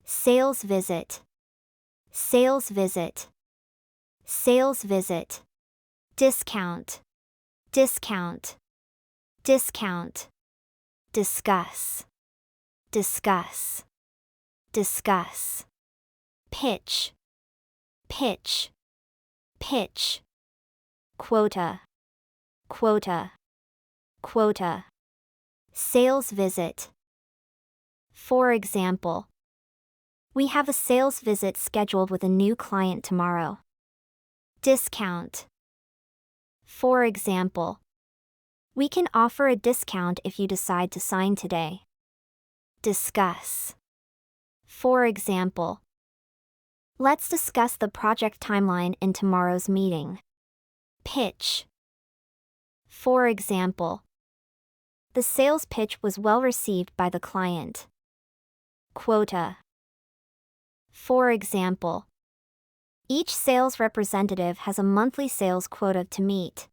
sales visit, sales visit, sales visit, discount, discount, discount, discuss, discuss, discuss, pitch, pitch, pitch, quota, quota, quota, sales visit. For example, we have a sales visit scheduled with a new client tomorrow. Discount. For example, we can offer a discount if you decide to sign today. Discuss. For example, let's discuss the project timeline in tomorrow's meeting. Pitch. For example, the sales pitch was well received by the client. Quota. For example, each sales representative has a monthly sales quota to meet.